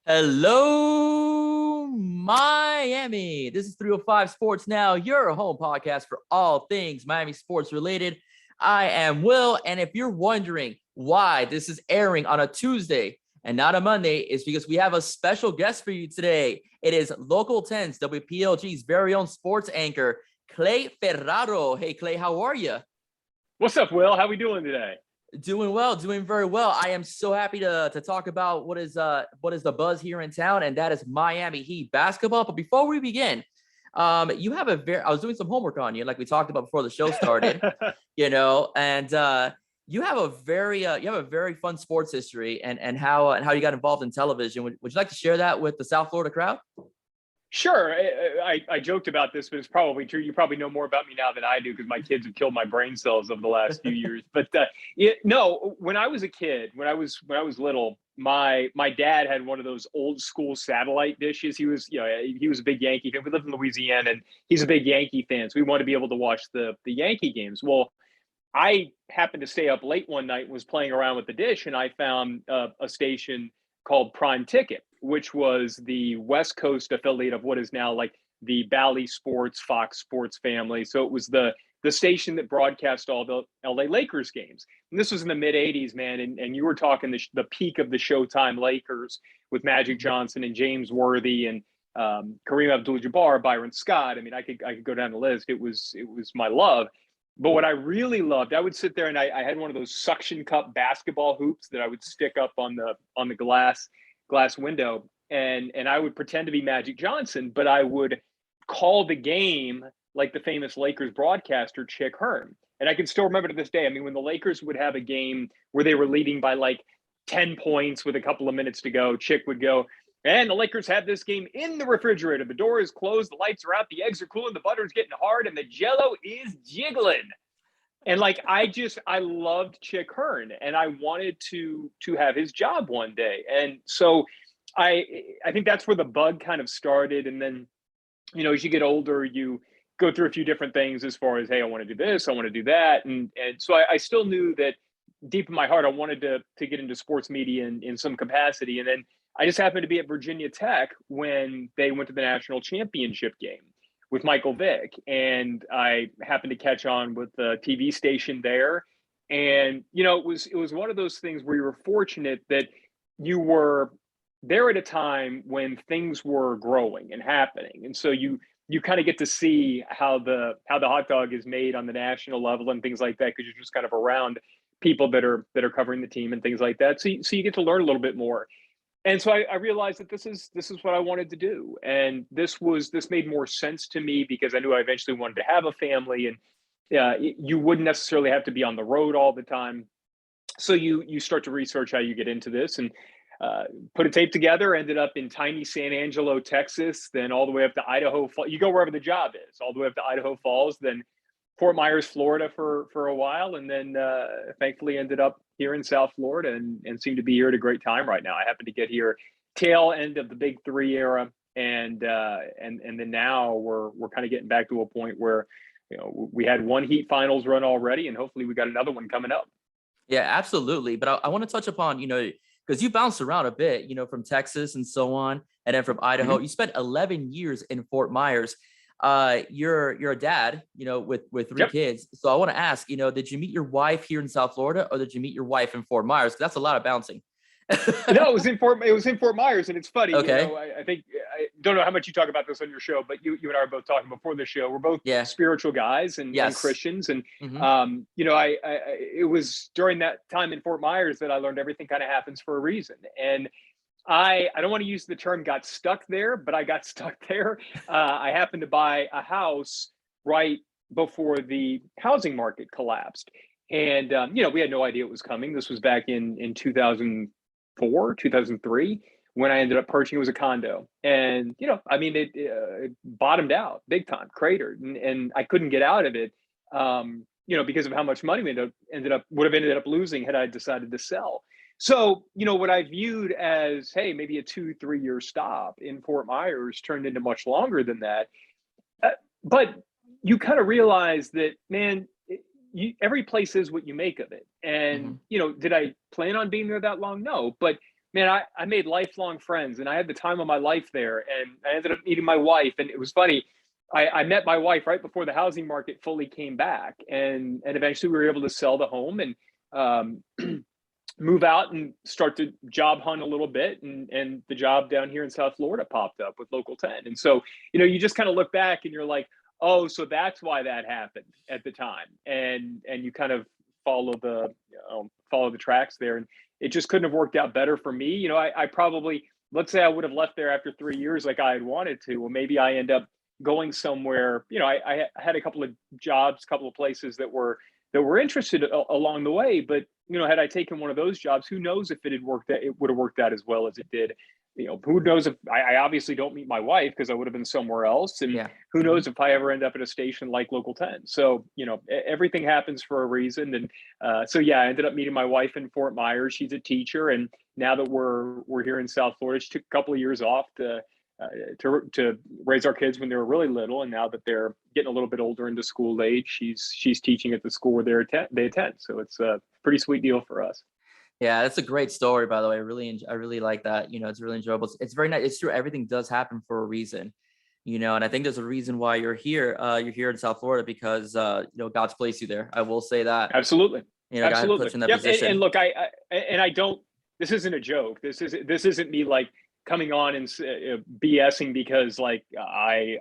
Hello, Miami. This is 305 Sports Now, your home podcast for all things Miami sports related. I am Will, and if you're wondering why this is airing on a Tuesday and not a Monday, it's because we have a special guest for you today. It is Local 10's WPLG's very own sports anchor, Clay Ferraro. Hey, Clay, how are you? What's up, Will? How we doing today? Doing well, doing very well. I am so happy to talk about what is the buzz here in town, and that is Miami Heat basketball. But before we begin, you have I was doing some homework on you, like we talked about before the show started, and you have a very fun sports history and how you got involved in television. Would you like to share that with the South Florida crowd? Sure. I joked about this, but it's probably true. You probably know more about me now than I do because my kids have killed my brain cells over the last few years. But when I was a kid, when I was little, my dad had one of those old school satellite dishes. He was a big Yankee fan. We lived in Louisiana, and he's a big Yankee fan. So we wanted to be able to watch the Yankee games. Well, I happened to stay up late one night and was playing around with the dish, and I found a station called Prime Ticket, which was the West Coast affiliate of what is now like the Bally Sports, Fox Sports family. So it was the station that broadcast all the LA Lakers games. And this was in the mid 80s, man. And you were talking the peak of the Showtime Lakers with Magic Johnson and James Worthy and Kareem Abdul-Jabbar, Byron Scott. I mean, I could go down the list. It was my love. But what I really loved, I would sit there and I had one of those suction cup basketball hoops that I would stick up on the glass window, and I would pretend to be Magic Johnson, but I would call the game like the famous Lakers broadcaster Chick Hearn. And I can still remember to this day, I mean, when the Lakers would have a game where they were leading by like 10 points with a couple of minutes to go, Chick would go, and the Lakers have this game in the refrigerator. The door is closed, the lights are out, the eggs are cooling, the butter's getting hard, and the Jell-O is jiggling. And like I loved Chick Hearn, and I wanted to have his job one day. And so I think that's where the bug kind of started. And then, as you get older, you go through a few different things as far as, hey, I want to do this, I want to do that. And so I still knew that deep in my heart, I wanted to get into sports media in some capacity. And then I just happened to be at Virginia Tech when they went to the national championship game with Michael Vick. And I happened to catch on with the TV station there. And, it was one of those things where you were fortunate that you were there at a time when things were growing and happening. And so you kind of get to see how the hot dog is made on the national level and things like that, because you're just kind of around people that are covering the team and things like that. So you get to learn a little bit more. And so I realized that this is what I wanted to do. And this made more sense to me because I knew I eventually wanted to have a family, and you wouldn't necessarily have to be on the road all the time. So you start to research how you get into this, and put a tape together, ended up in tiny San Angelo, Texas, then all the way up to Idaho. You go wherever the job is, all the way up to Idaho Falls, then Fort Myers, Florida for a while, and then thankfully ended up here in South Florida and seem to be here at a great time right now. I happen to get here tail end of the Big Three era, and then now we're kind of getting back to a point where we had one Heat finals run already, and hopefully we got another one coming up. Yeah, absolutely. But I want to touch upon because you bounced around a bit, from Texas and so on, and then from Idaho. You spent 11 years in Fort Myers. You're a dad, with three kids. So I want to ask, did you meet your wife here in South Florida, or did you meet your wife in Fort Myers? 'Cause that's a lot of bouncing. No, it was in Fort Myers, and it's funny. Okay. I think I don't know how much you talk about this on your show, but you and I are both talking before the show. We're both spiritual guys and Christians, and it was during that time in Fort Myers that I learned everything kind of happens for a reason. And I don't want to use the term got stuck there, but I got stuck there. I happened to buy a house right before the housing market collapsed. And, we had no idea it was coming. This was back in 2004, 2003, when I ended up purchasing. It was a condo. And, it bottomed out big time, cratered. And I couldn't get out of it, because of how much money we would have ended up losing had I decided to sell. So, what I viewed as, hey, maybe a 2-3 year stop in Fort Myers turned into much longer than that. But you kind of realize that, man, every place is what you make of it. And, did I plan on being there that long? No. But man, I made lifelong friends, and I had the time of my life there, and I ended up meeting my wife, and it was funny. I met my wife right before the housing market fully came back, and eventually we were able to sell the home and um, move out and start to job hunt a little bit, and the job down here in South Florida popped up with Local 10. And so, you just kind of look back and you're like, oh, so that's why that happened at the time. And you kind of follow follow the tracks there. And it just couldn't have worked out better for me. I probably, let's say I would have left there after 3 years like I had wanted to. Well, maybe I end up going somewhere. I had a couple of jobs, a couple of places that were interested along the way. But had I taken one of those jobs, who knows if it would have worked out as well as it did. Who knows if I obviously don't meet my wife because I would have been somewhere else. And Yeah. who knows if I ever end up at a station like Local 10. So, everything happens for a reason. And so, yeah, I ended up meeting my wife in Fort Myers. She's a teacher. And now that we're here in South Florida, she took a couple of years off to raise our kids when they were really little, and now that they're getting a little bit older into school age, she's teaching at the school where they attend. So it's a pretty sweet deal for us. Yeah, that's a great story, by the way. I really like that. It's really enjoyable. It's very nice. It's true. Everything does happen for a reason, and I think there's a reason why you're here. You're here in South Florida because, God's placed you there. I will say that. Absolutely. God put you in that Yep. position. And look, I don't, this isn't a joke. This isn't me like coming on and BSing because like I'm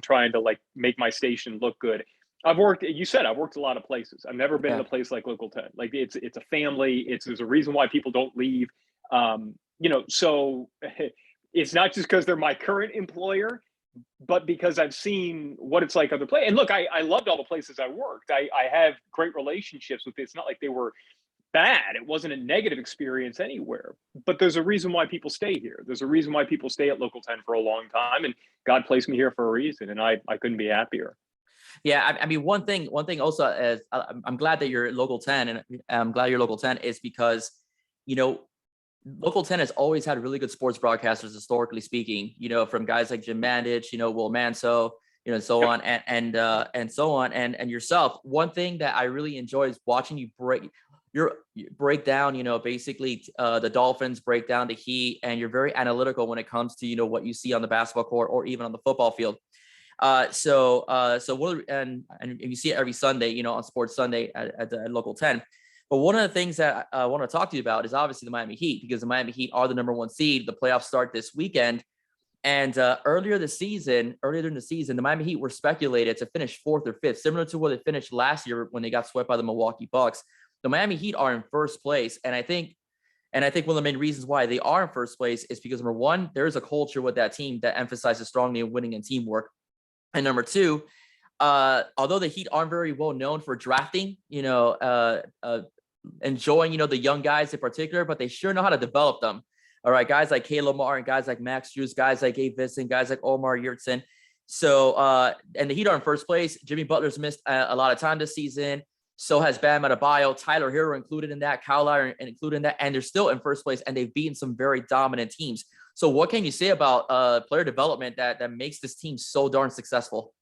trying to like make my station look good. I've worked a lot of places. I've never been in Yeah. a place like Local 10. Like it's a family. There's a reason why people don't leave. So it's not just because they're my current employer, but because I've seen what it's like other places. And look, I loved all the places I worked. I have great relationships with it. It's not like they were bad. It wasn't a negative experience anywhere. But there's a reason why people stay here. There's a reason why people stay at Local 10 for a long time. And God placed me here for a reason. And I couldn't be happier. Yeah, I mean, one thing also is I'm glad that you're Local 10, and I'm glad you're Local 10 is because, Local 10 has always had really good sports broadcasters, historically speaking, from guys like Jim Mandich, Will Manso, so on and so on. And yourself, one thing that I really enjoy is watching you break down, basically the Dolphins, break down the Heat, and you're very analytical when it comes to, what you see on the basketball court or even on the football field. So and you see it every Sunday, on Sports Sunday at Local 10. But one of the things that I want to talk to you about is obviously the Miami Heat, because the Miami Heat are the number one seed. The playoffs start this weekend. And earlier during the season, the Miami Heat were speculated to finish fourth or fifth, similar to what they finished last year when they got swept by the Milwaukee Bucks. The Miami Heat are in first place. And I think one of the main reasons why they are in first place is because, number one, there is a culture with that team that emphasizes strongly in winning and teamwork. And number two, although the Heat aren't very well known for drafting, enjoying, the young guys in particular, but they sure know how to develop them. All right, guys like Caleb Martin, guys like Max Strus, guys like Gabe Vincent, guys like Omar Yurtseven. So, and the Heat are in first place. Jimmy Butler's missed a lot of time this season. So has Bam Adebayo, Tyler Hero included in that, Kyle Lowry included in that, and they're still in first place, and they've beaten some very dominant teams. So what can you say about player development that makes this team so darn successful?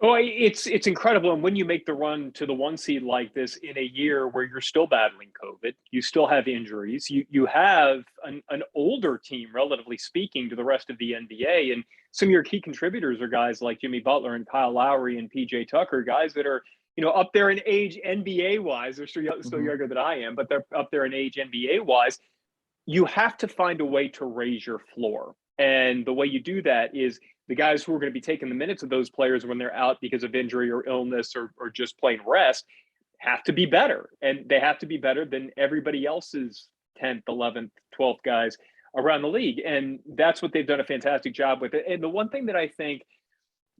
Oh, it's incredible. And when you make the run to the one seed like this in a year where you're still battling COVID, you still have injuries, you have an older team, relatively speaking, to the rest of the NBA. And some of your key contributors are guys like Jimmy Butler and Kyle Lowry and PJ Tucker, guys that are, up there in age NBA wise. They're still younger than I am, but they're up there in age NBA wise. You have to find a way to raise your floor. And the way you do that is the guys who are going to be taking the minutes of those players when they're out because of injury or illness or just plain rest have to be better. And they have to be better than everybody else's 10th, 11th, 12th guys around the league. And that's what they've done a fantastic job with it. And the one thing that I think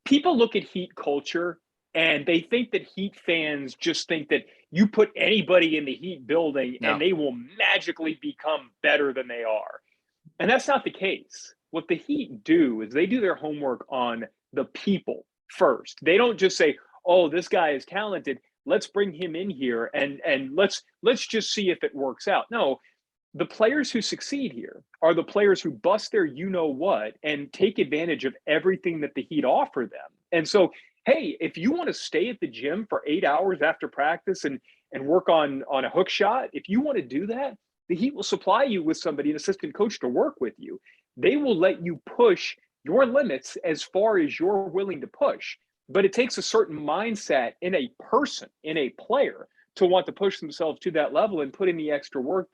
people look at Heat culture and they think that Heat fans just think that you put anybody in the Heat building and they will magically become better than they are. And that's not the case. What the Heat do is they do their homework on the people first. They don't just say, "Oh, this guy is talented. Let's bring him in here and let's just see if it works out." No, the players who succeed here are the players who bust their what and take advantage of everything that the Heat offer them. And so, hey, if you want to stay at the gym for 8 hours after practice and work on a hook shot, if you want to do that, the Heat will supply you with somebody, an assistant coach, to work with you. They will let you push your limits as far as you're willing to push. But it takes a certain mindset in a person, in a player, to want to push themselves to that level and put in the extra work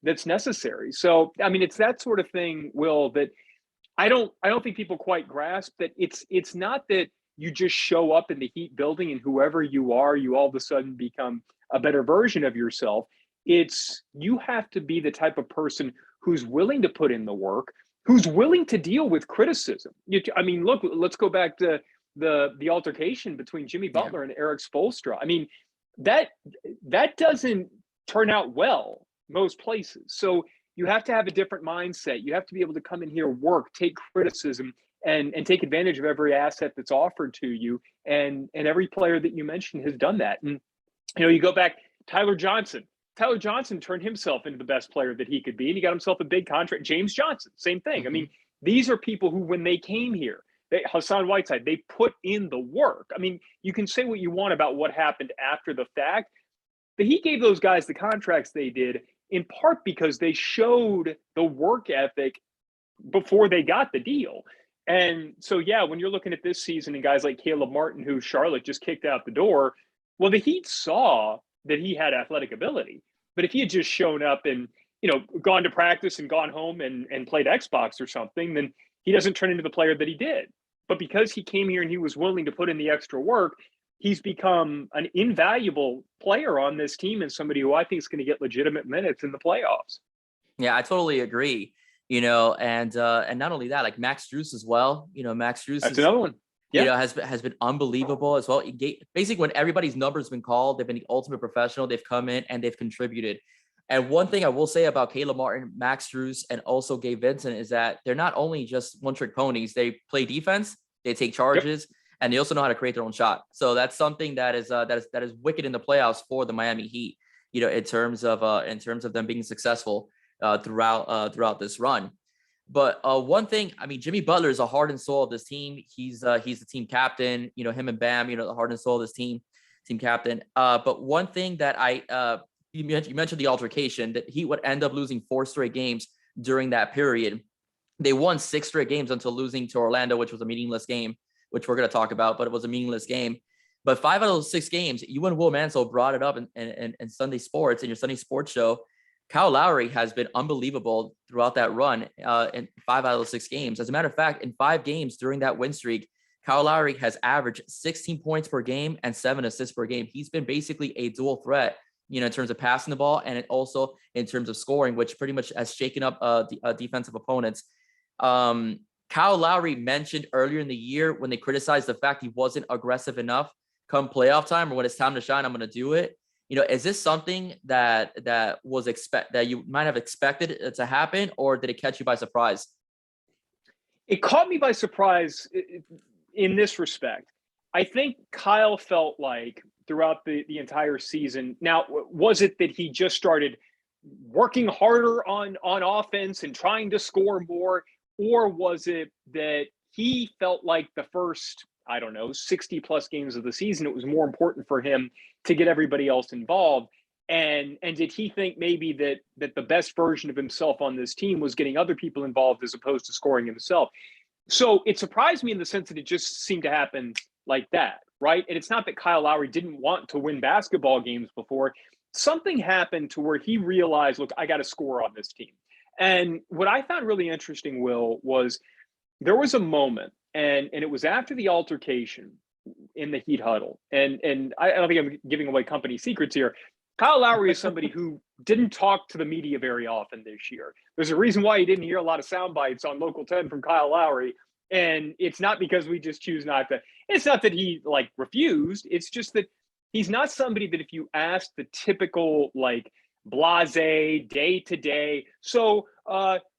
that's necessary. So, I mean, it's that sort of thing, Will, that I don't think people quite grasp, that it's not that you just show up in the Heat building and whoever you are, you all of a sudden become a better version of yourself. It's you have to be the type of person who's willing to put in the work, who's willing to deal with criticism. I mean, look, let's go back to the altercation between Jimmy Yeah. Butler and Eric Spoelstra. I mean, that doesn't turn out well most places. So you have to have a different mindset. You have to be able to come in here, work, take criticism, and take advantage of every asset that's offered to you. And every player that you mentioned has done that. And you go back, Tyler Johnson. Tyler Johnson turned himself into the best player that he could be, and he got himself a big contract. James Johnson, same thing. I mean, these are people who, when they came here, Hassan Whiteside, they put in the work. I mean, you can say what you want about what happened after the fact, but he gave those guys the contracts they did in part because they showed the work ethic before they got the deal. And so, yeah, when you're looking at this season and guys like Caleb Martin, who Charlotte just kicked out the door, well, the Heat saw that he had athletic ability. But if he had just shown up and, gone to practice and gone home and played Xbox or something, then he doesn't turn into the player that he did. But because he came here and he was willing to put in the extra work, he's become an invaluable player on this team and somebody who I think is going to get legitimate minutes in the playoffs. Yeah, I totally agree. And not only that, like Max Strus as well. Max Strus That's another one. Yeah. Has been unbelievable as well. Basically, when everybody's number's been called, they've been the ultimate professional. They've come in and they've contributed. And one thing I will say about Caleb Martin, Max Strus, and also Gabe Vincent is that they're not only just one-trick ponies. They play defense, they take charges, and they also know how to create their own shot. So that's something that is wicked in the playoffs for the Miami Heat. In terms of them being successful throughout this run. But one thing, I mean, Jimmy Butler is a heart and soul of this team. He's the team captain. Him and Bam, the heart and soul of this team captain. But one thing that you mentioned the altercation, that he would end up losing 4 straight games during that period. They won 6 straight games until losing to Orlando, which was a meaningless game, which we're going to talk about, but it was a meaningless game. But 5 out of those 6 games, you and Will Mansell brought it up in Sunday Sports, in your Sunday Sports show. Kyle Lowry has been unbelievable throughout that run in 5 out of those 6 games. As a matter of fact, in 5 games during that win streak, Kyle Lowry has averaged 16 points per game and 7 assists per game. He's been basically a dual threat, in terms of passing the ball and also in terms of scoring, which pretty much has shaken up defensive opponents. Kyle Lowry mentioned earlier in the year when they criticized the fact he wasn't aggressive enough come playoff time, or when it's time to shine, I'm going to do it. Is this something that you might have expected it to happen, or did it catch you by surprise? It caught me by surprise in this respect. I think Kyle felt like throughout the entire season. Now, was it that he just started working harder on offense and trying to score more, or was it that he felt like the first, 60 plus games of the season, it was more important for him to get everybody else involved? And did he think maybe that the best version of himself on this team was getting other people involved as opposed to scoring himself? So it surprised me in the sense that it just seemed to happen like that, right? And it's not that Kyle Lowry didn't want to win basketball games before. Something happened to where he realized, look, I got to score on this team. And what I found really interesting, Will, was there was a moment, and it was after the altercation in the Heat huddle. And I don't think I'm giving away company secrets here. Kyle Lowry is somebody who didn't talk to the media very often this year. There's a reason why you didn't hear a lot of sound bites on Local 10 from Kyle Lowry. And it's not because we just choose not to. It's not that he refused. It's just that he's not somebody that if you ask the typical blase day to day, so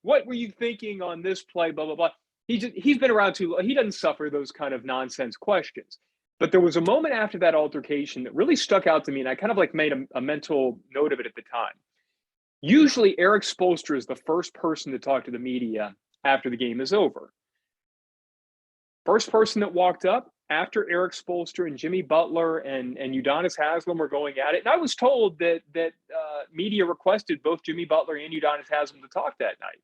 what were you thinking on this play, blah, blah, blah. He's been around too long. He doesn't suffer those kind of nonsense questions. But there was a moment after that altercation that really stuck out to me, and I kind of made a mental note of it at the time. Usually Eric Spoelstra is the first person to talk to the media after the game is over. First person that walked up after Eric Spoelstra and Jimmy Butler and Udonis Haslem were going at it. And I was told that media requested both Jimmy Butler and Udonis Haslem to talk that night.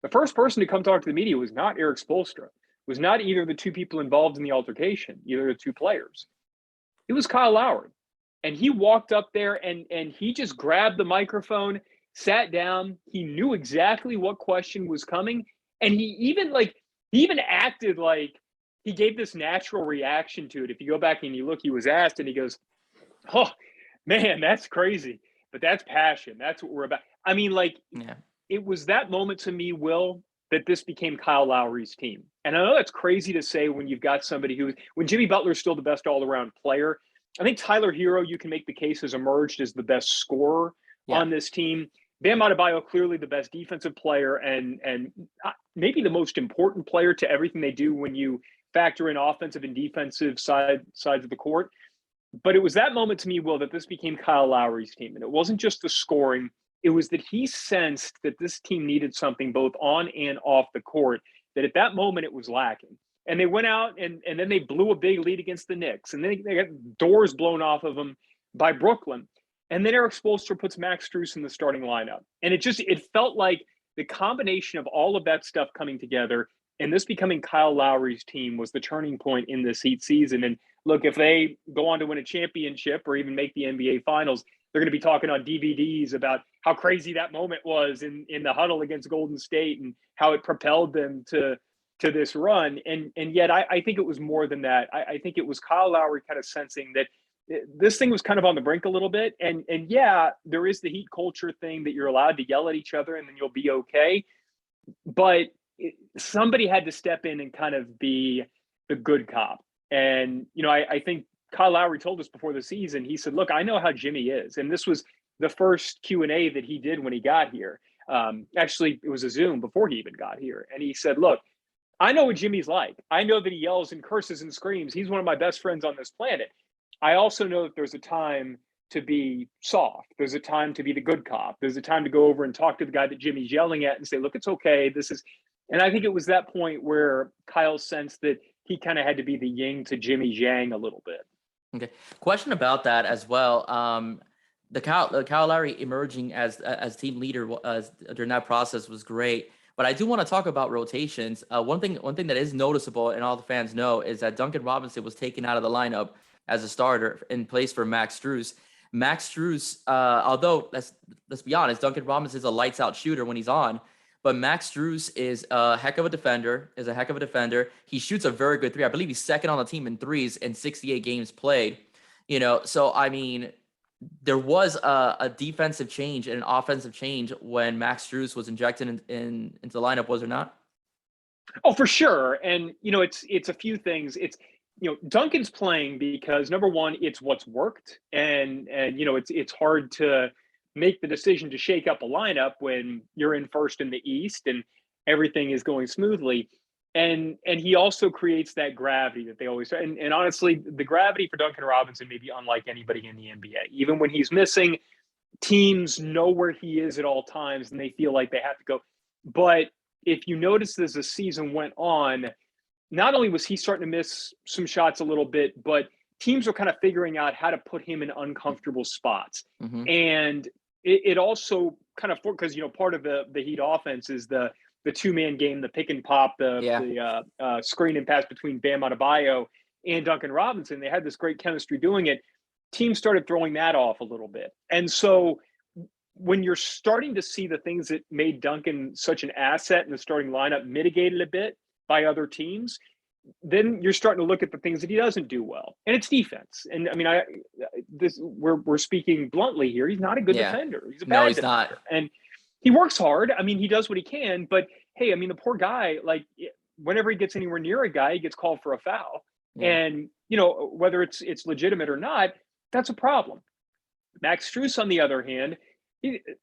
The first person to come talk to the media was not Eric Spoelstra, was not either of the two people involved in the altercation, either of the two players. It was Kyle Lowry. And he walked up there and he just grabbed the microphone, sat down. He knew exactly what question was coming. And he even acted like he gave this natural reaction to it. If you go back and you look, he was asked and he goes, "Oh, man, that's crazy. But that's passion. That's what we're about." I mean, like, It was that moment to me, Will, that this became Kyle Lowry's team. And I know that's crazy to say when you've got somebody when Jimmy Butler's still the best all-around player. I think Tyler Hero, you can make the case, has emerged as the best scorer on this team. Bam Adebayo, clearly the best defensive player and maybe the most important player to everything they do when you factor in offensive and defensive sides of the court. But it was that moment to me, Will, that this became Kyle Lowry's team. And it wasn't just the scoring. It was that he sensed that this team needed something both on and off the court, that at that moment it was lacking. And they went out and then they blew a big lead against the Knicks. And then they got doors blown off of them by Brooklyn. And then Eric Spoelstra puts Max Strus in the starting lineup. And it felt like the combination of all of that stuff coming together and this becoming Kyle Lowry's team was the turning point in this Heat season. And look, if they go on to win a championship or even make the NBA Finals, they're going to be talking on DVDs about how crazy that moment was in the huddle against Golden State and how it propelled them to this run. And yet I think it was more than that. I think it was Kyle Lowry kind of sensing that this thing was kind of on the brink a little bit. And yeah, there is the Heat culture thing that you're allowed to yell at each other and then you'll be okay. But somebody had to step in and kind of be the good cop. And, I think Kyle Lowry told us before the season, he said, "Look, I know how Jimmy is." And this was the first Q&A that he did when he got here. Actually, it was a Zoom before he even got here. And he said, "Look, I know what Jimmy's like. I know that he yells and curses and screams. He's one of my best friends on this planet. I also know that there's a time to be soft. There's a time to be the good cop. There's a time to go over and talk to the guy that Jimmy's yelling at and say, look, it's okay. And I think it was that point where Kyle sensed that he kind of had to be the yin to Jimmy's yang a little bit. Okay. Question about that as well. The Kyle Lowry emerging as team leader during that process was great. But I do want to talk about rotations. One thing that is noticeable, and all the fans know, is that Duncan Robinson was taken out of the lineup as a starter in place for Max Strus. Max Strus, although let's be honest, Duncan Robinson is a lights out shooter when he's on, but Max Strus is a heck of a defender. He shoots a very good three. I believe he's second on the team in threes in 68 games played. So I mean, there was a defensive change and an offensive change when Max Strus was injected into the lineup, was there not? Oh, for sure. And, it's a few things. It's, Duncan's playing because, number one, it's what's worked. And it's hard to make the decision to shake up a lineup when you're in first in the East and everything is going smoothly. And he also creates that gravity that they always say. And honestly, the gravity for Duncan Robinson may be unlike anybody in the NBA. Even when he's missing, teams know where he is at all times and they feel like they have to go. But if you notice as the season went on, not only was he starting to miss some shots a little bit, but teams were kind of figuring out how to put him in uncomfortable spots. Mm-hmm. And it also kind of, because, part of the Heat offense is the two-man game, the pick and pop, the screen and pass between Bam Adebayo and Duncan Robinson. They had this great chemistry doing it. Teams started throwing that off a little bit. And so when you're starting to see the things that made Duncan such an asset in the starting lineup mitigated a bit by other teams, then you're starting to look at the things that he doesn't do well. And it's defense. And I mean, we're speaking bluntly here. He's not a good defender. He's a bad defender. Not. And he works hard. I mean, he does what he can, but hey, I mean, the poor guy, like whenever he gets anywhere near a guy, he gets called for a foul. Yeah. And, whether it's legitimate or not, that's a problem. Max Strus, on the other hand,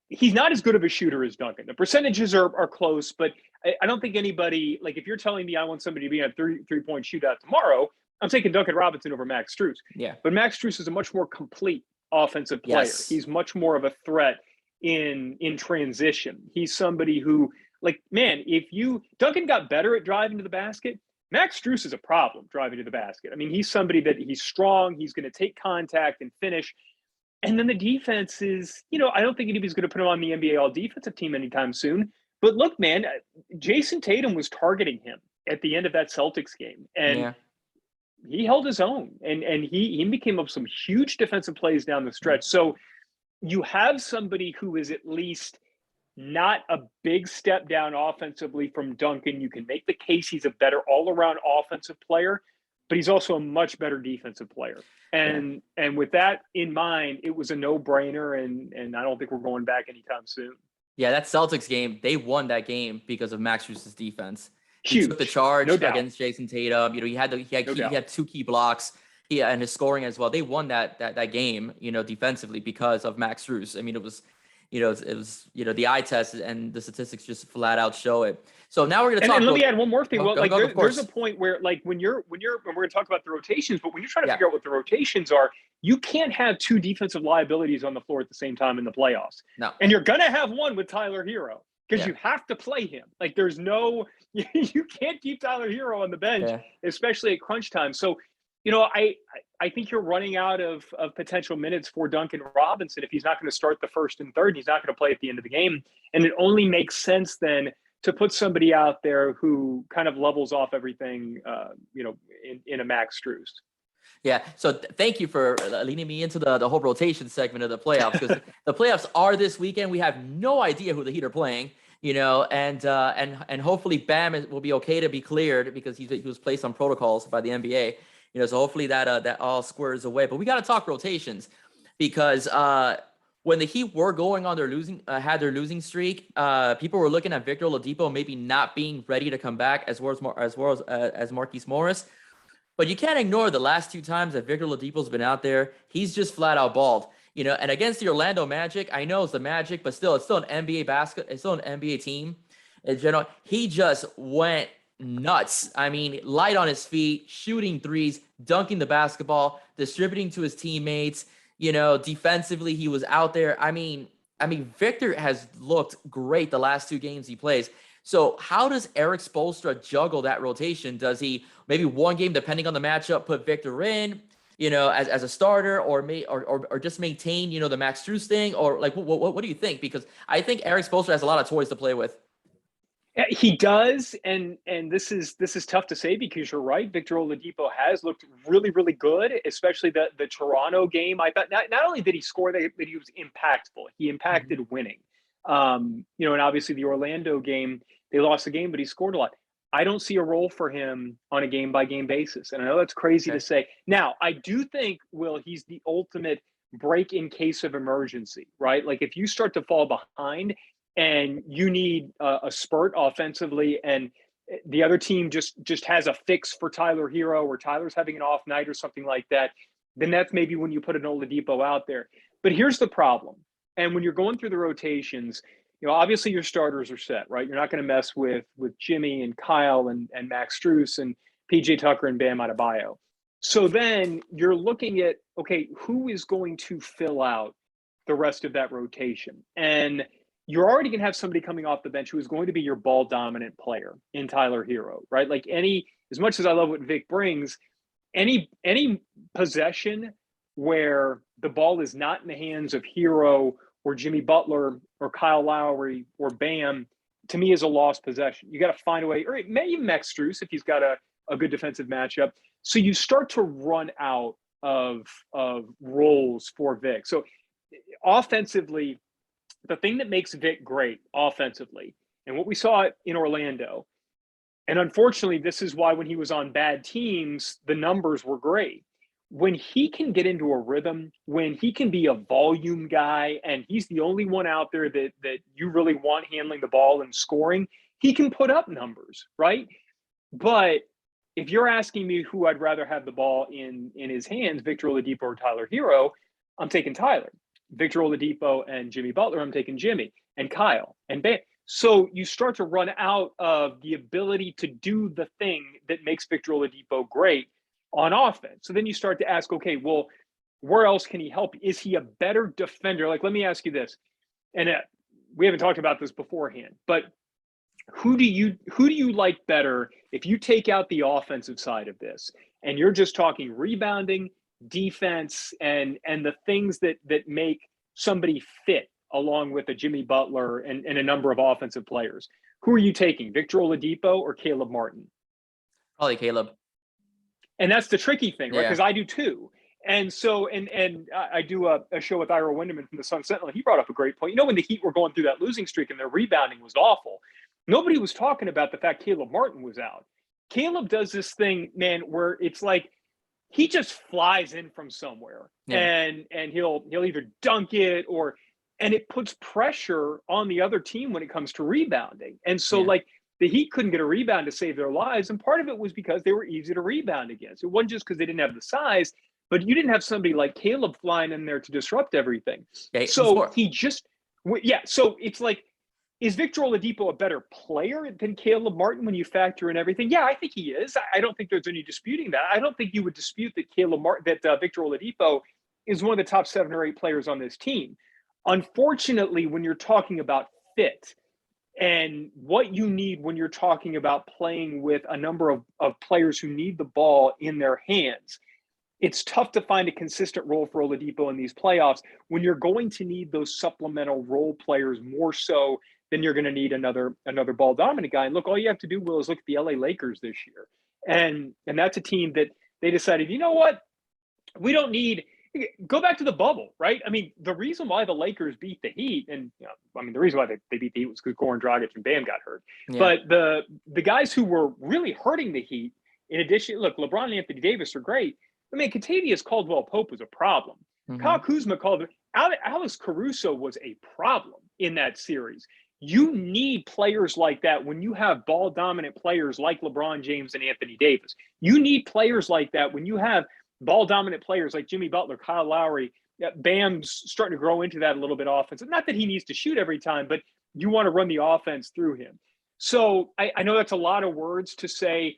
he's not as good of a shooter as Duncan. The percentages are close, but I don't think anybody, like if you're telling me I want somebody to be in a three-point shootout tomorrow, I'm taking Duncan Robinson over Max Strus. Yeah. But Max Strus is a much more complete offensive player. Yes. He's much more of a threat in transition. He's somebody who, like, man, Duncan got better at driving to the basket, Max Strus is a problem driving to the basket. I mean, he's somebody that he's strong, he's going to take contact and finish. And then the defense is, I don't think anybody's going to put him on the NBA all defensive team anytime soon. But look, man, Jason Tatum was targeting him at the end of that Celtics game. And he held his own. And he became up some huge defensive plays down the stretch. So you have somebody who is at least not a big step down offensively from Duncan. You can make the case he's a better all-around offensive player, but he's also a much better defensive player. And with that in mind, it was a no-brainer, and I don't think we're going back anytime soon. Yeah, that Celtics game, they won that game because of Max Strus's defense. He Huge. took the charge No against Jason Tatum. He had two key blocks. And his scoring as well. They won that game, defensively because of Max Strus. I mean, it was the eye test and the statistics just flat out show it. So now we're going to talk. And let me add one more thing. There's a point where, when we're going to talk about the rotations, but when you're trying to figure out what the rotations are, you can't have two defensive liabilities on the floor at the same time in the playoffs. No. And you're going to have one with Tyler Hero because you have to play him. Like, there's no, you can't keep Tyler Hero on the bench, especially at crunch time. So, I think you're running out of potential minutes for Duncan Robinson if he's not going to start the first and third. He's not going to play at the end of the game. And it only makes sense then to put somebody out there who kind of levels off everything, in a Max Strus. Yeah. So thank you for leading me into the whole rotation segment of the playoffs, because the playoffs are this weekend. We have no idea who the Heat are playing, and hopefully Bam will be okay to be cleared because he was placed on protocols by the NBA. So hopefully that all squares away. But we got to talk rotations because when the Heat were going on had their losing streak, people were looking at Victor Oladipo maybe not being ready to come back as well as Marquise Morris. But you can't ignore the last two times that Victor Oladipo's been out there. He's just flat out balled. And against the Orlando Magic, I know it's the Magic, but still, it's still an NBA basket. It's still an NBA team in general. He just went nuts. I mean, light on his feet, shooting threes, dunking the basketball, distributing to his teammates. Defensively, he was out there. I mean, Victor has looked great the last two games he plays. So how does Eric Spoelstra juggle that rotation? Does he maybe one game, depending on the matchup, put Victor in, as a starter, or just maintain, the Max Strus thing, or like what do you think? Because I think Eric Spoelstra has a lot of toys to play with. He does, and this is tough to say because you're right. Victor Oladipo has looked really, really good, especially the Toronto game. I thought not only did he score, that he was impactful. He impacted winning. And obviously the Orlando game, they lost the game, but he scored a lot. I don't see a role for him on a game-by-game basis, and I know that's crazy to say. Now, I do think, Will, he's the ultimate break in case of emergency, right? Like if you start to fall behind and you need a spurt offensively, and the other team just has a fix for Tyler Hero, or Tyler's having an off night or something like that, then that's maybe when you put an Oladipo out there. But here's the problem. And when you're going through the rotations, obviously your starters are set, right? You're not going to mess with Jimmy and Kyle and Max Strus and PJ Tucker and Bam Adebayo. So then you're looking at, okay, who is going to fill out the rest of that rotation? And you're already going to have somebody coming off the bench who is going to be your ball dominant player in Tyler Hero, right? Like as much as I love what Vic brings, any possession where the ball is not in the hands of Hero or Jimmy Butler or Kyle Lowry or Bam, to me is a lost possession. You got to find a way, or maybe Max Strus if he's got a good defensive matchup. So you start to run out of roles for Vic. So offensively, the thing that makes Vic great offensively, and what we saw in Orlando, and unfortunately, this is why when he was on bad teams, the numbers were great. When he can get into a rhythm, when he can be a volume guy, and he's the only one out there that you really want handling the ball and scoring, he can put up numbers, right? But if you're asking me who I'd rather have the ball in his hands, Victor Oladipo or Tyler Hero, I'm taking Tyler. Victor Oladipo and Jimmy Butler, I'm taking Jimmy, and Kyle and Bam. So you start to run out of the ability to do the thing that makes Victor Oladipo great on offense. So then you start to ask, okay, well, where else can he help? Is he a better defender? Like, let me ask you this. And we haven't talked about this beforehand, but who do you like better if you take out the offensive side of this and you're just talking rebounding, defense, and the things that make somebody fit along with a Jimmy Butler and a number of offensive players? Who are you taking, Victor Oladipo or Caleb Martin? Probably Caleb. And that's the tricky thing, right? Yeah. Because I do too. And so, and I do a show with Ira Winderman from the Sun Sentinel. He brought up a great point. You know, when the Heat were going through that losing streak and their rebounding was awful, nobody was talking about the fact Caleb Martin was out. Caleb does this thing, man, where it's like he just flies in from somewhere, and he'll either dunk it and it puts pressure on the other team when it comes to rebounding. And so, like, the Heat couldn't get a rebound to save their lives, and part of it was because they were easy to rebound against. It wasn't just because they didn't have the size, but you didn't have somebody like Caleb flying in there to disrupt everything. So so it's like, is Victor Oladipo a better player than Caleb Martin when you factor in everything? Yeah, I think he is. I don't think there's any disputing that. I don't think you would dispute that Victor Oladipo is one of the top 7 or 8 players on this team. Unfortunately, when you're talking about fit and what you need when you're talking about playing with a number of players who need the ball in their hands, it's tough to find a consistent role for Oladipo in these playoffs when you're going to need those supplemental role players more so than you're going to need another ball dominant guy. And look, all you have to do, Will, is look at the LA Lakers this year. And that's a team that they decided, you know what? We don't need – go back to the bubble, right? I mean, the reason why the Lakers beat the Heat, and the reason why they beat the Heat was because Goran Dragic and Bam got hurt. Yeah. But the guys who were really hurting the Heat, in addition, look, LeBron and Anthony Davis are great. I mean, Kentavious Caldwell-Pope was a problem. Kyle Kuzma Alex Caruso was a problem in that series. You need players like that when you have ball dominant players like LeBron James and Anthony Davis. You need players like that when you have ball dominant players like Jimmy Butler, Kyle Lowry. Bam's starting to grow into that a little bit offensive. Not that he needs to shoot every time, but you want to run the offense through him. So I know that's a lot of words to say.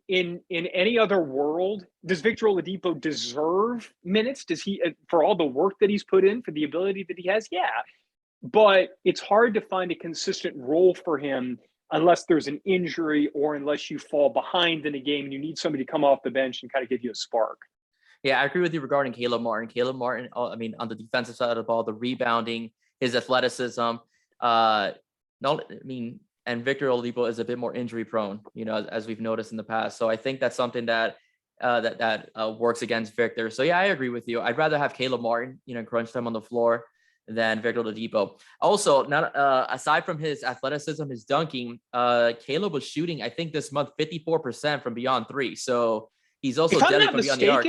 In any other world, does Victor Oladipo deserve minutes? Does he, for all the work that he's put in, for the ability that he has? Yeah. But it's hard to find a consistent role for him unless there's an injury or unless you fall behind in a game and you need somebody to come off the bench and kind of give you a spark. Yeah, I agree with you regarding Caleb Martin. Caleb Martin, I mean, on the defensive side of the ball, the rebounding, his athleticism, and Victor Oladipo is a bit more injury prone, as we've noticed in the past. So I think that's something that works against Victor. So yeah, I agree with you. I'd rather have Caleb Martin, crunch time on the floor than Victor Oladipo. Also, aside from his athleticism, his dunking, Caleb was shooting, I think this month, 54% from beyond 3. So he's also deadly from beyond the arc.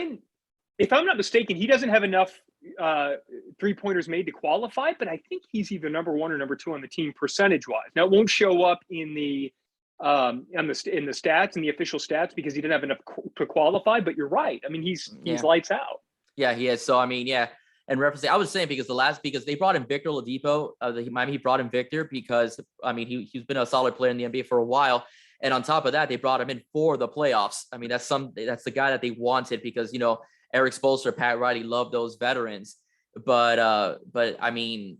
If I'm not mistaken, he doesn't have enough 3-pointers made to qualify, but I think he's either number 1 or number 2 on the team percentage-wise. Now, it won't show up in the stats, in the official stats, because he didn't have enough to qualify. But you're right. I mean, he's lights out. Yeah, he is. So I mean, yeah. And referencing, I was saying because they brought in Victor Oladipo. He brought in Victor because he's been a solid player in the NBA for a while. And on top of that, they brought him in for the playoffs. I mean, that's the guy that they wanted because Eric Spoelstra, Pat Riley loved those veterans, but I mean,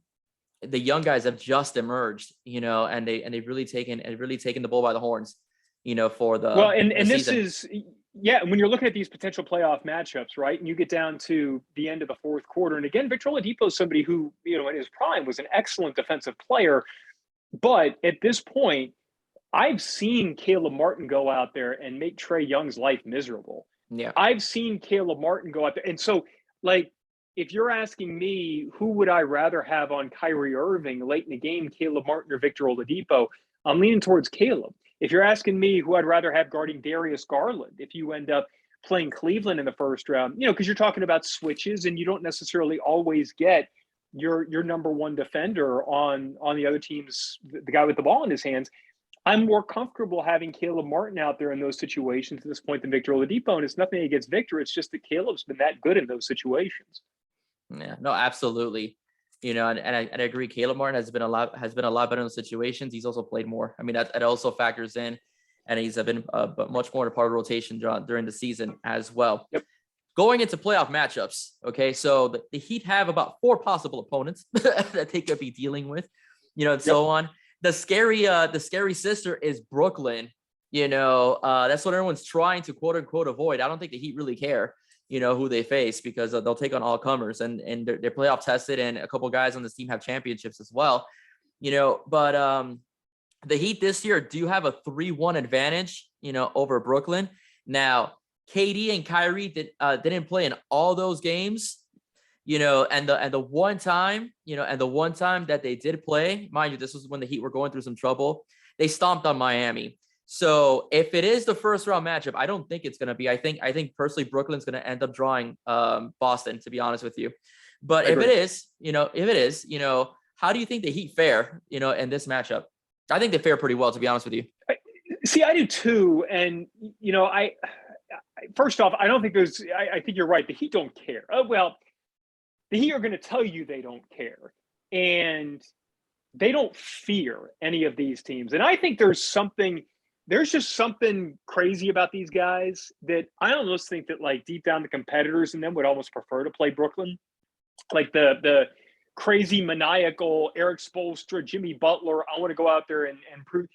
the young guys have just emerged, and they've really taken the bull by the horns, for the this is when you're looking at these potential playoff matchups, right? And you get down to the end of the fourth quarter, and again, Victor Oladipo is somebody who in his prime was an excellent defensive player, but at this point, I've seen Caleb Martin go out there and make Trae Young's life miserable. Yeah, I've seen Caleb Martin go out there. And so, like, if you're asking me, who would I rather have on Kyrie Irving late in the game, Caleb Martin or Victor Oladipo, I'm leaning towards Caleb. If you're asking me who I'd rather have guarding Darius Garland, if you end up playing Cleveland in the first round, because you're talking about switches and you don't necessarily always get your number 1 defender on the other team's, the guy with the ball in his hands. I'm more comfortable having Caleb Martin out there in those situations at this point than Victor Oladipo, and it's nothing against Victor. It's just that Caleb's been that good in those situations. Yeah, no, absolutely. And I agree. Caleb Martin has been a lot better in those situations. He's also played more. I mean, that also factors in, and he's been much more a part of rotation during the season as well. Yep. Going into playoff matchups, okay, so the Heat have about 4 possible opponents that they could be dealing with, and so on. the scary sister is Brooklyn. That's what everyone's trying to quote unquote avoid. I don't think the Heat really care, who they face, because they'll take on all comers, and they're playoff tested, and a couple guys on this team have championships as well. But the Heat this year do have a 3-1 advantage, over Brooklyn. Now, KD and Kyrie didn't play in all those games, and the one time that they did play, mind you, this was when the Heat were going through some trouble, they stomped on Miami. So if it is the first round matchup, I don't think it's going to be. I think personally Brooklyn's going to end up drawing Boston, to be honest with you. But if it is, how do you think the Heat fare, in this matchup? I think they fare pretty well, to be honest with you. See, I do too. And, first off, I don't think I think you're right. The Heat don't care. Well, the Heat are going to tell you they don't care. And they don't fear any of these teams. And I think there's just something crazy about these guys that I almost think that, like, deep down the competitors in them would almost prefer to play Brooklyn. Like the crazy maniacal Eric Spoelstra, Jimmy Butler, I want to go out there and prove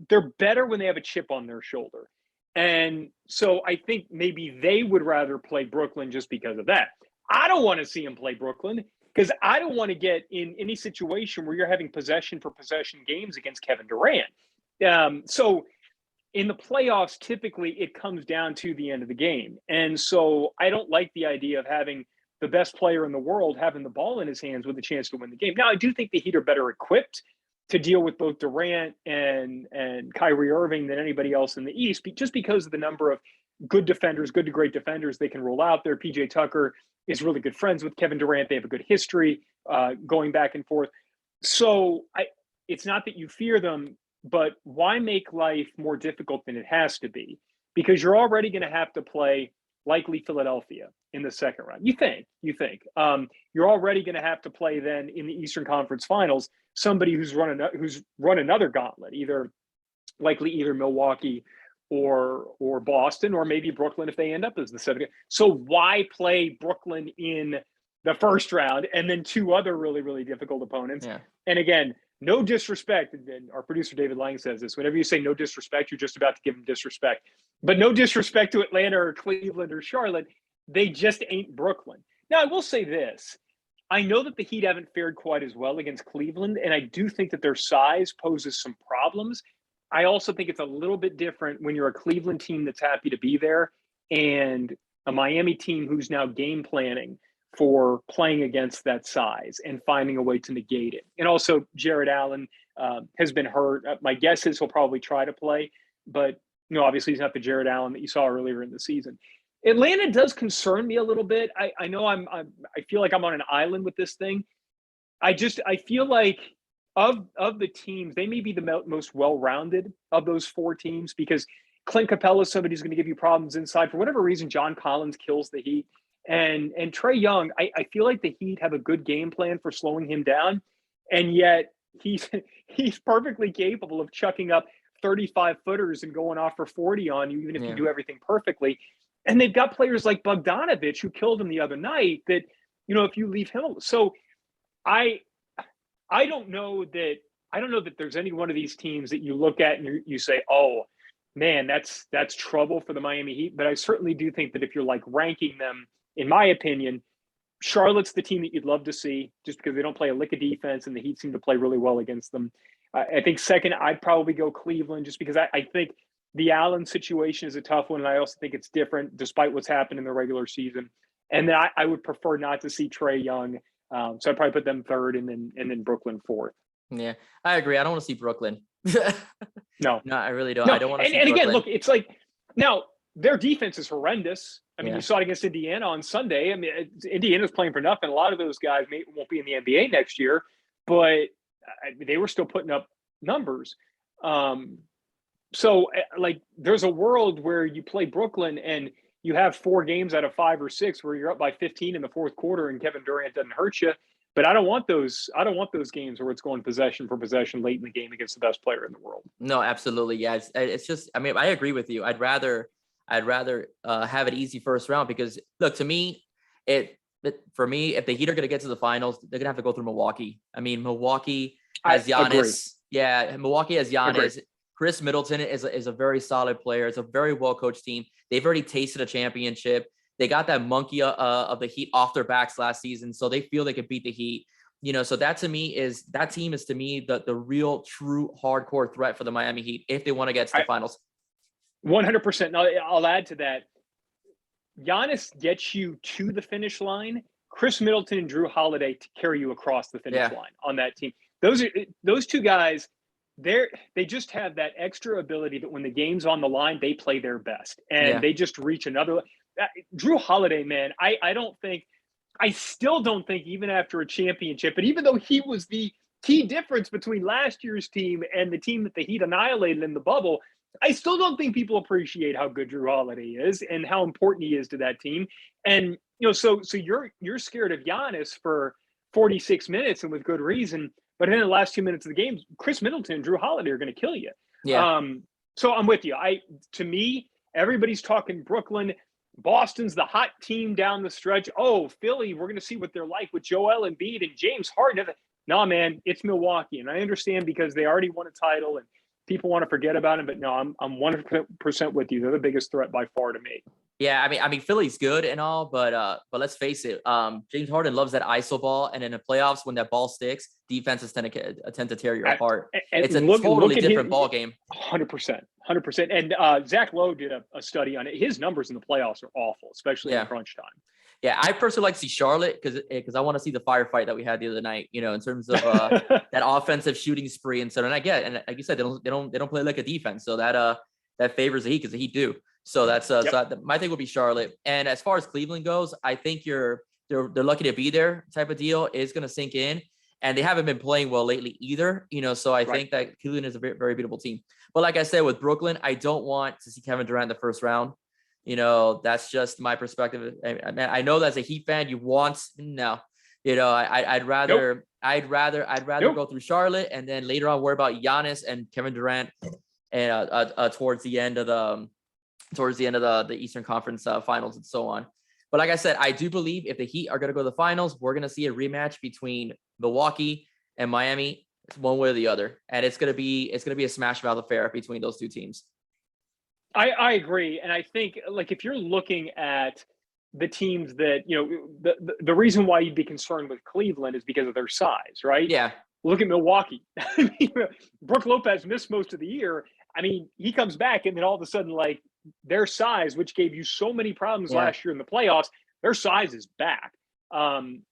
they're better when they have a chip on their shoulder. And so I think maybe they would rather play Brooklyn just because of that. I don't want to see them play Brooklyn because I don't want to get in any situation where you're having possession for possession games against Kevin Durant. So in the playoffs, typically it comes down to the end of the game. And so I don't like the idea of having the best player in the world having the ball in his hands with a chance to win the game. Now, I do think the Heat are better equipped to deal with both Durant and Kyrie Irving than anybody else in the East, just because of the number of good defenders, good to great defenders they can roll out there. PJ Tucker is really good friends with Kevin Durant. They have a good history going back and forth. So it's not that you fear them, but why make life more difficult than it has to be? Because you're already going to have to play likely Philadelphia in the second round. You think you're already going to have to play then in the Eastern Conference Finals somebody who's run another gauntlet, either Milwaukee or Boston, or maybe Brooklyn if they end up as the seventh. So why play Brooklyn in the first round and then two other really, really difficult opponents? Yeah. And again, no disrespect, and our producer David Lang says this, whenever you say no disrespect, you're just about to give him disrespect. But no disrespect to Atlanta or Cleveland or Charlotte, they just ain't Brooklyn. Now, I will say this. I know that the Heat haven't fared quite as well against Cleveland, and I do think that their size poses some problems. I also think it's a little bit different when you're a Cleveland team that's happy to be there and a Miami team who's now game planning for playing against that size and finding a way to negate it. And also, Jared Allen has been hurt. My guess is he'll probably try to play, but obviously he's not the Jared Allen that you saw earlier in the season. Atlanta does concern me a little bit. I know I feel like I'm on an island with this thing. I feel like of the teams, they may be the most well-rounded of those four teams, because Clint Capella is somebody who's going to give you problems inside. For whatever reason, John Collins kills the Heat. And Trae Young, I feel like the Heat have a good game plan for slowing him down. And yet he's perfectly capable of chucking up 35 footers and going off for 40 on you, even if you do everything perfectly. And they've got players like Bogdanovich, who killed him the other night, that, if you leave him alone. So I don't know that there's any one of these teams that you look at and you say, oh man, that's trouble for the Miami Heat. But I certainly do think that if you're like ranking them, in my opinion, Charlotte's the team that you'd love to see, just because they don't play a lick of defense and the Heat seem to play really well against them. I think second, I'd probably go Cleveland, just because I think the Allen situation is a tough one. And I also think it's different despite what's happened in the regular season. And then I would prefer not to see Trae Young. So I'd probably put them third and then Brooklyn fourth. Yeah, I agree. I don't want to see Brooklyn. No, I really don't. No. I don't want to see And Brooklyn. again, look, it's like, now their defense is horrendous. I mean, Yeah. you saw it against Indiana on Sunday. I mean, Indiana's playing for nothing. A lot of those guys won't be in the NBA next year, but they were still putting up numbers. So, like, there's a world where you play Brooklyn and you have 4 games out of 5 or 6 where you're up by 15 in the fourth quarter and Kevin Durant doesn't hurt you. But I don't want those games where it's going possession for possession late in the game against the best player in the world. No, absolutely. Yeah, it's just, I mean, I agree with you. I'd rather have an easy first round, because look, to me, for me, if the Heat are going to get to the finals, they're going to have to go through Milwaukee. I mean, Milwaukee has Giannis. Yeah, Milwaukee has Agreed. Giannis. Chris Middleton is a very solid player. It's a very well-coached team. They've already tasted a championship. They got that monkey of the Heat off their backs last season, so they feel they could beat the Heat. So that team is to me the real, true, hardcore threat for the Miami Heat if they want to get to the finals. 100%. I'll add to that. Giannis gets you to the finish line. Chris Middleton and Drew Holiday to carry you across the finish line on that team. Those two guys. They just have that extra ability that when the game's on the line, they play their best and they just reach another. Drew Holiday, man, I still don't think even after a championship, and even though he was the key difference between last year's team and the team that the Heat annihilated in the bubble, I still don't think people appreciate how good Drew Holiday is and how important he is to that team. And so you're scared of Giannis for 46 minutes and with good reason. But in the last 2 minutes of the game, Chris Middleton and Drew Holiday are going to kill you. Yeah. So I'm with you. To me, everybody's talking Brooklyn. Boston's the hot team down the stretch. Oh, Philly, we're going to see what they're like with Joel Embiid and James Harden. No, man, it's Milwaukee. And I understand because they already won a title and people want to forget about him. But no, I'm 100% with you. They're the biggest threat by far to me. Yeah, I mean, Philly's good and all, but let's face it, James Harden loves that ISO ball, and in the playoffs, when that ball sticks, defenses tend to tear you apart. It's a totally different ball game. 100%. And Zach Lowe did a study on it. His numbers in the playoffs are awful, especially in crunch time. Yeah, I personally like to see Charlotte because I want to see the firefight that we had the other night. In terms of that offensive shooting spree and so. And and like you said, they don't play like a defense, so that favors the Heat because the Heat do. So that's so my thing would be Charlotte. And as far as Cleveland goes, I think they're lucky to be there type of deal is going to sink in. And they haven't been playing well lately either, so I think that Cleveland is a very, very beatable team. But like I said, with Brooklyn, I don't want to see Kevin Durant in the first round. That's just my perspective. I know that's a Heat fan. You want I'd rather go through Charlotte and then later on worry about Giannis and Kevin Durant and towards the end of the Eastern Conference finals and so on. But like I said, I do believe if the Heat are going to go to the finals, we're going to see a rematch between Milwaukee and Miami. It's one way or the other, and it's going to be a smash mouth affair between those two teams. I agree, and I think if you're looking at the teams that the reason why you'd be concerned with Cleveland is because of their size, right? Yeah. Look at Milwaukee. Brook Lopez missed most of the year. I mean, he comes back, and then all of a sudden, their size, which gave you so many problems last year in the playoffs, their size is back.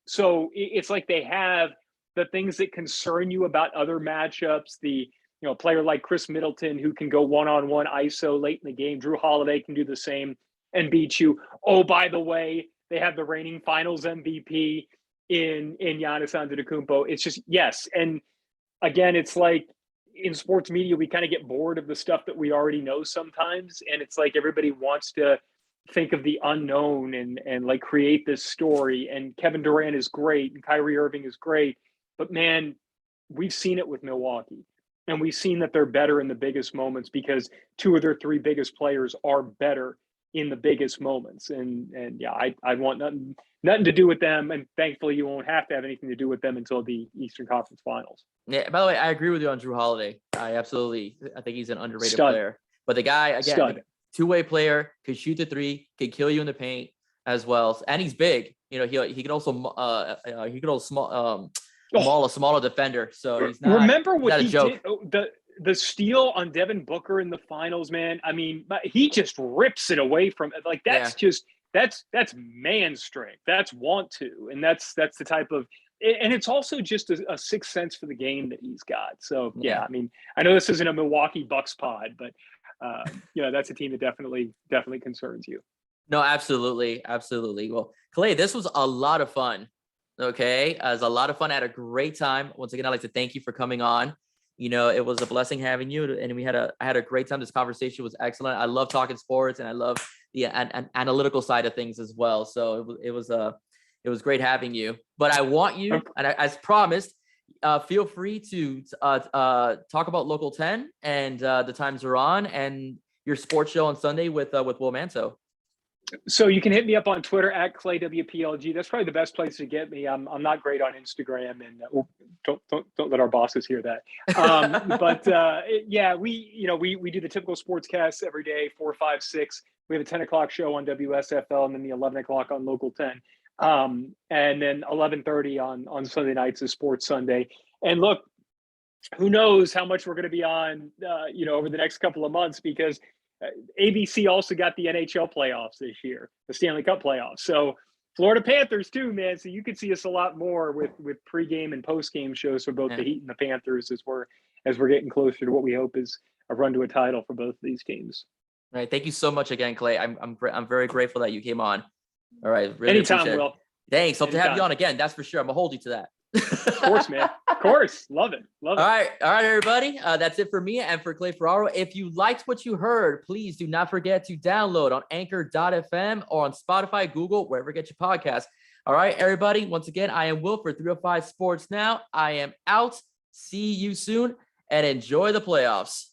So it's like they have the things that concern you about other matchups. A player like Chris Middleton who can go one-on-one ISO late in the game. Drew Holiday can do the same and beat you. Oh, by the way, they have the reigning Finals MVP in Giannis Antetokounmpo. It's just yes, and again, it's like in sports media, we kind of get bored of the stuff that we already know sometimes. And it's like everybody wants to think of the unknown and create this story. And Kevin Durant is great and Kyrie Irving is great. But man, we've seen it with Milwaukee. And we've seen that they're better in the biggest moments because two of their three biggest players are better in the biggest moments. And yeah, I want nothing to do with them. And thankfully, you won't have to have anything to do with them until the Eastern Conference Finals. Yeah. By the way, I agree with you on Drew Holiday. I think he's an underrated player. But the guy, again, two-way player, could shoot the three, could kill you in the paint as well, and he's big. He could also maul a smaller defender. So he's not. Remember what he did? The steal on Devin Booker in the finals, man. I mean, he just rips it away from that's just that's man strength. That's want to, and that's the type of. And it's also just a sixth sense for the game that he's got. So yeah, I mean, I know this isn't a Milwaukee Bucks pod, but that's a team that definitely concerns you. No, absolutely. Well, Clay, this was a lot of fun. Okay. It was a lot of fun. I had a great time. Once again, I'd like to thank you for coming on. It was a blessing having you, and I had a great time. This conversation was excellent. I love talking sports, and I love the analytical side of things as well. So it was great having you, but I want you, and as promised, feel free to talk about Local 10 and the times are on and your sports show on Sunday with Will Manto. So you can hit me up on Twitter at Clay WPLG. That's probably the best place to get me. I'm not great on Instagram, and don't let our bosses hear that. But yeah, we do the typical sportscasts every day, 4, 5, 6. We have a 10 o'clock show on WSFL, and then the 11 o'clock on Local 10, and then 11:30 on Sunday nights is Sports Sunday. And look, who knows how much we're going to be on, over the next couple of months, because ABC also got the NHL playoffs this year, the Stanley Cup playoffs. So Florida Panthers too, man. So you could see us a lot more with pregame and postgame shows for both the Heat and the Panthers as we're getting closer to what we hope is a run to a title for both of these teams. All right. Thank you so much again, Clay. I'm very grateful that you came on. All right. Really Anytime, appreciate it. Will. Thanks. Hope to have you on again. That's for sure. I'm gonna hold you to that. Of course, man. Of course. Love it. All right, everybody. That's it for me and for Clay Ferraro. If you liked what you heard, please do not forget to download on Anchor.fm or on Spotify, Google, wherever you get your podcasts. All right, everybody. Once again, I am Will for 305 Sports Now. I am out. See you soon and enjoy the playoffs.